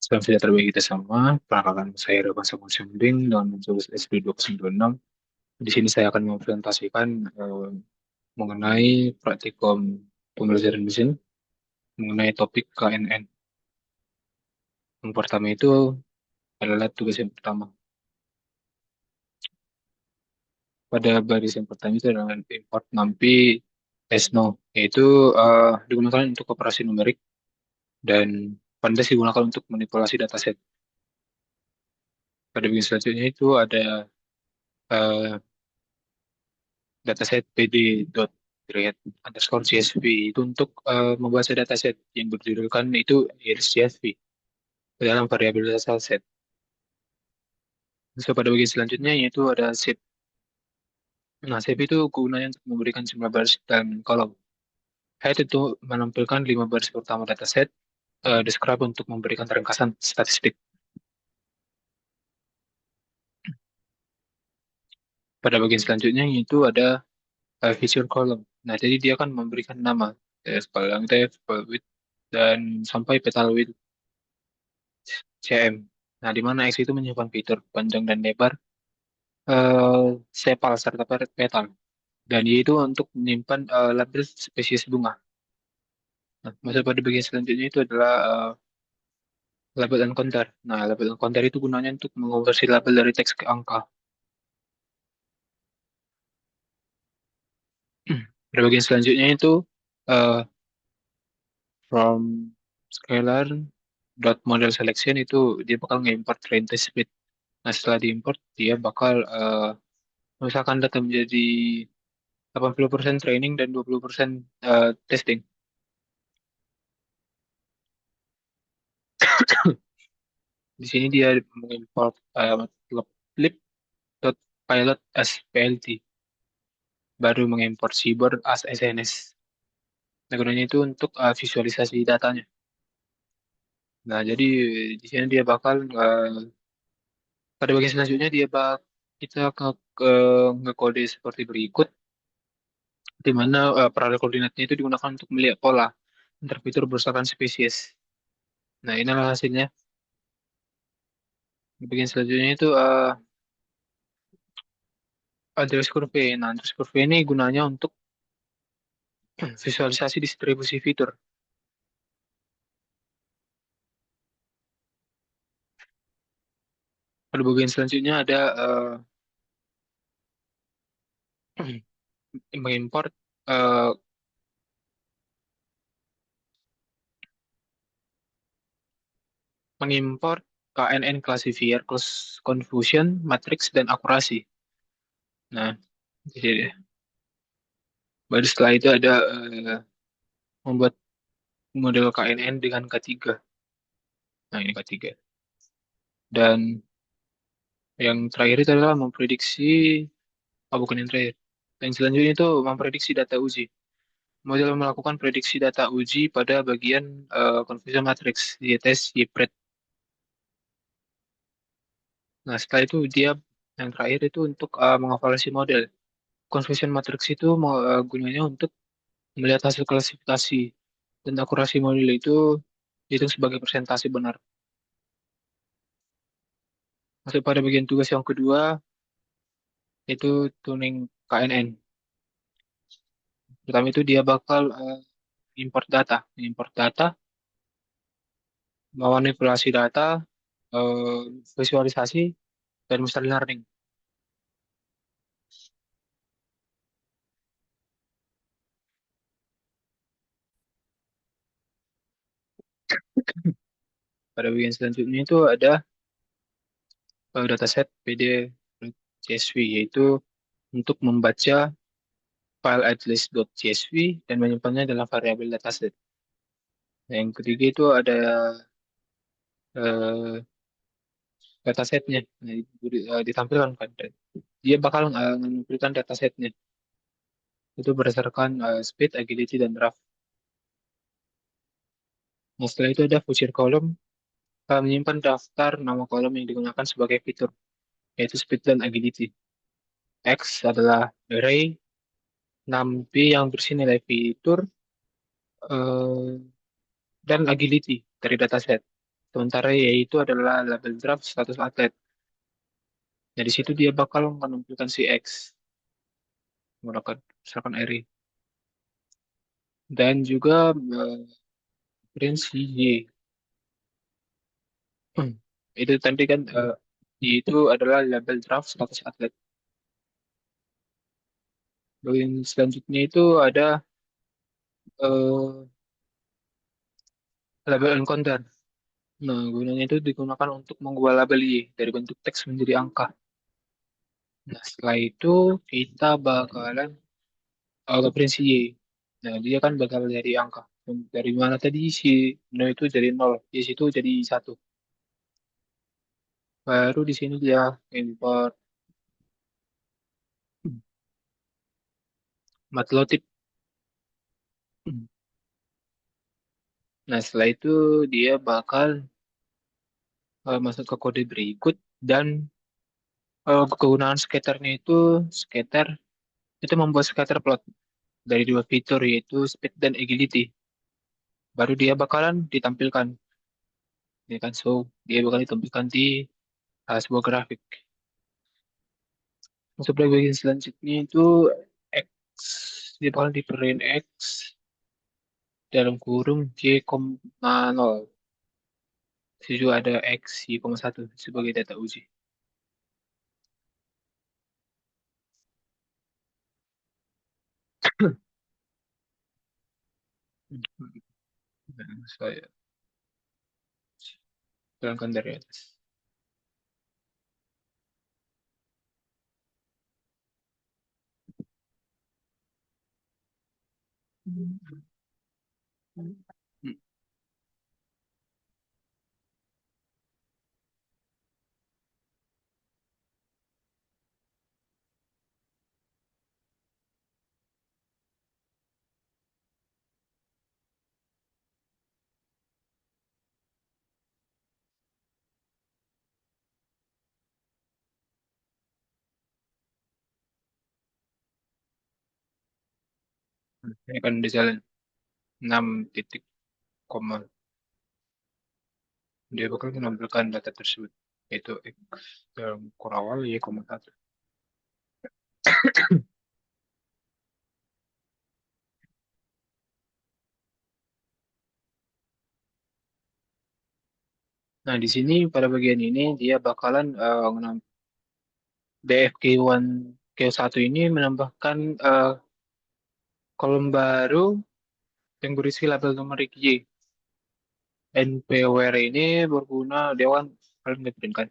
Salam sejahtera bagi kita semua. Perkenalkan saya Revan Samusuddin dengan lulus SD 2026. Di sini saya akan mempresentasikan mengenai praktikum pembelajaran mesin mengenai topik KNN. Yang pertama itu adalah tugas yang pertama. Pada baris yang pertama itu adalah import NumPy Tesno, yaitu digunakan untuk operasi numerik dan Pandas digunakan untuk manipulasi dataset. Pada bagian selanjutnya itu ada eh, dataset pd.create_csv itu untuk membaca dataset yang berjudulkan itu iris.csv ke dalam variabel dataset. Terus pada bagian selanjutnya yaitu ada shape. Nah, shape itu gunanya untuk memberikan jumlah baris dan kolom. Head itu menampilkan 5 baris pertama dataset, describe untuk memberikan ringkasan statistik. Pada bagian selanjutnya yaitu ada feature column. Nah, jadi dia akan memberikan nama, spalang depth, width, dan sampai petal width cm. Nah, di mana X itu menyimpan fitur panjang dan lebar, sepal serta petal. Dan Y itu untuk menyimpan label spesies bunga. Nah, masuk pada bagian selanjutnya itu adalah label encounter. Nah, label encounter itu gunanya untuk mengonversi label dari teks ke angka. Pada bagian selanjutnya itu uh, from scalar dot model selection itu dia bakal nge-import train test bed. Nah, setelah diimport dia bakal misalkan data menjadi 80% training dan 20% testing. Di sini dia mengimport lib.pilot as PLT, baru mengimport Seaborn as SNS. Nah, gunanya itu untuk visualisasi datanya. Nah, jadi di sini dia bakal pada bagian selanjutnya kita ke ngekode seperti berikut, di mana paralel koordinatnya itu digunakan untuk melihat pola antar fitur berdasarkan spesies. Nah, inilah hasilnya. Di bagian selanjutnya itu address curve. Nah, address curve ini gunanya untuk visualisasi distribusi fitur. Pada bagian selanjutnya ada mengimport eh, mengimport KNN classifier, cross confusion, matrix dan akurasi. Nah, jadi baru setelah itu ada membuat model KNN dengan K3. Nah, ini K3. Dan yang terakhir itu adalah memprediksi, bukan yang terakhir. Dan selanjutnya itu memprediksi data uji. Model melakukan prediksi data uji pada bagian confusion matrix, YTS, YPRED. Nah, setelah itu dia yang terakhir itu untuk mengevaluasi model. Confusion matrix itu gunanya untuk melihat hasil klasifikasi dan akurasi model itu dihitung sebagai persentase benar. Masuk pada bagian tugas yang kedua, itu tuning KNN. Pertama itu dia bakal import data, memanipulasi data, visualisasi, dan machine learning. Pada bagian selanjutnya itu ada dataset PD.csv, yaitu untuk membaca file address.csv dan menyimpannya dalam variabel dataset. Nah, yang ketiga itu ada eh, datasetnya. Nah, ditampilkan kan. Dia bakal menampilkan datasetnya. Itu berdasarkan speed, agility, dan draft. Nah, setelah itu ada future column, menyimpan daftar nama kolom yang digunakan sebagai fitur, yaitu speed dan agility. X adalah array, 6B yang berisi nilai fitur, dan agility dari dataset. Sementara yaitu adalah label draft status atlet. Nah, di situ dia bakal menampilkan si X menggunakan misalkan Eri dan juga print si Y. Itu tadi kan itu adalah label draft status atlet. Bagian selanjutnya itu ada eh, label encoder. Nah, gunanya itu digunakan untuk mengubah label Y dari bentuk teks menjadi angka. Nah, setelah itu kita bakalan referensi Y. Nah, dia kan bakal dari angka. Dari mana tadi si nol itu jadi nol, di situ jadi satu. Baru di sini dia import matlotlib. Nah, setelah itu dia bakal masuk ke kode berikut dan kegunaan skaternya itu skater itu membuat scatter plot dari dua fitur yaitu speed dan agility. Baru dia bakalan ditampilkan, ya kan? So, dia bakal ditampilkan di sebuah grafik. Untuk bagian selanjutnya itu X, dia bakal di print X dalam kurung J,0. Di situ ada X Y,1 sebagai data uji. Nah, saya terangkan dari atas. Hmm, Ini kan di jalan 6 titik koma. Dia bakal menampilkan data tersebut, yaitu X dalam kurang awal Y,1. Nah, di sini pada bagian ini dia bakalan DFK1 ini menambahkan kolom baru yang berisi label numerik Y. NPWR ini berguna Dewan kalian ngeprint kan.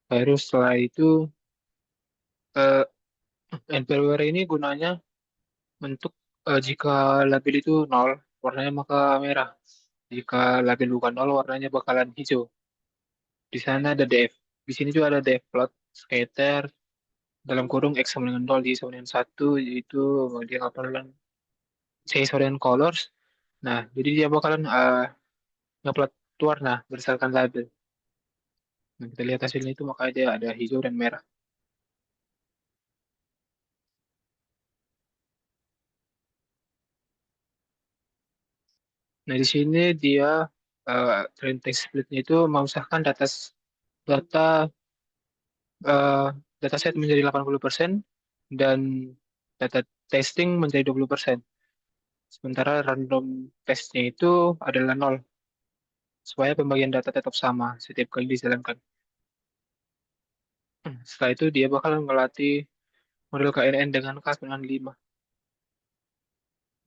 Baru setelah itu eh, NPWR ini gunanya untuk jika label itu nol, warnanya maka merah. Jika label bukan nol, warnanya bakalan hijau. Di sana ada df. Di sini juga ada df plot, scatter, dalam kurung X sama dengan nol, Y sama dengan 1, yaitu dia bakalan C sama dengan colors. Nah, jadi dia bakalan ngeplot warna berdasarkan label. Nah, kita lihat hasilnya itu makanya dia ada hijau dan merah. Nah, di sini dia train text split-nya itu memisahkan data eh, dataset menjadi 80% dan data testing menjadi 20%. Sementara random testnya itu adalah nol, supaya pembagian data tetap sama setiap kali dijalankan. Setelah itu dia bakal melatih model KNN dengan K95,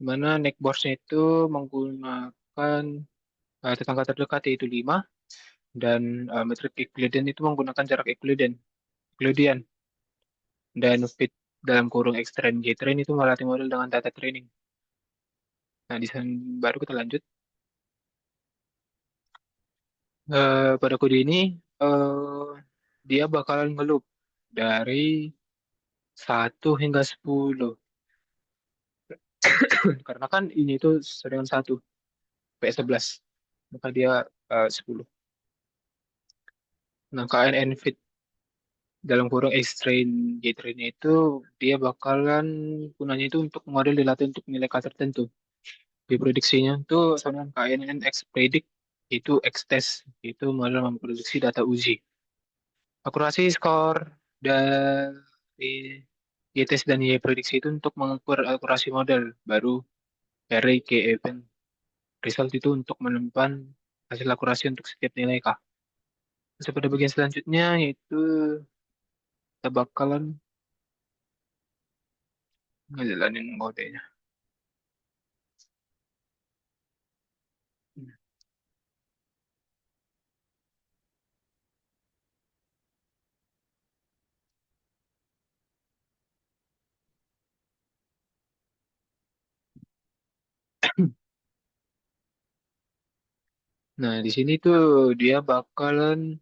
di mana neckboard-nya itu menggunakan tetangga terdekat yaitu 5 dan metrik Euclidean itu menggunakan jarak Euclidean dan fit dalam kurung X-train J-train itu melatih model dengan data training. Nah, di sana baru kita lanjut. Pada kode ini dia bakalan ngeloop dari 1 hingga 10. Karena kan ini itu dengan 1 P11, maka dia 10. Nah, KNN fit dalam kurung X-train J-train itu dia bakalan gunanya itu untuk model dilatih untuk nilai K tertentu. Di prediksinya itu sama dengan KNN X predict Itu X-test, itu model memproduksi data uji. Akurasi skor dari Y-test dan Y-prediksi itu untuk mengukur akurasi model, baru array K event result itu untuk menemukan hasil akurasi untuk setiap nilai K. Terus pada bagian selanjutnya yaitu kita bakalan ngejalanin kodenya. Nah, di sini tuh dia bakalan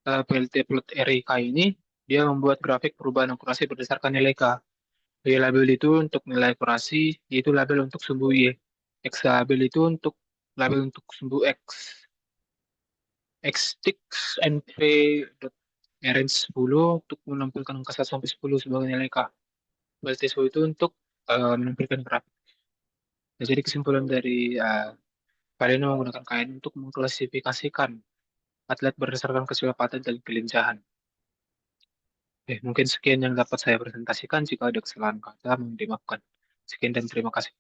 PLT plot array K ini dia membuat grafik perubahan akurasi berdasarkan nilai K. Y label itu untuk nilai akurasi, yaitu label untuk sumbu Y. X label itu untuk label untuk sumbu X. Xtix np dot arrange 10 untuk menampilkan angka 1 sampai 10 sebagai nilai K. Baltiswo itu untuk menampilkan grafik. Nah, jadi kesimpulan dari kalian menggunakan KN untuk mengklasifikasikan atlet berdasarkan kecepatan dan kelincahan. Mungkin sekian yang dapat saya presentasikan. Jika ada kesalahan kata, mohon dimaafkan. Sekian dan terima kasih.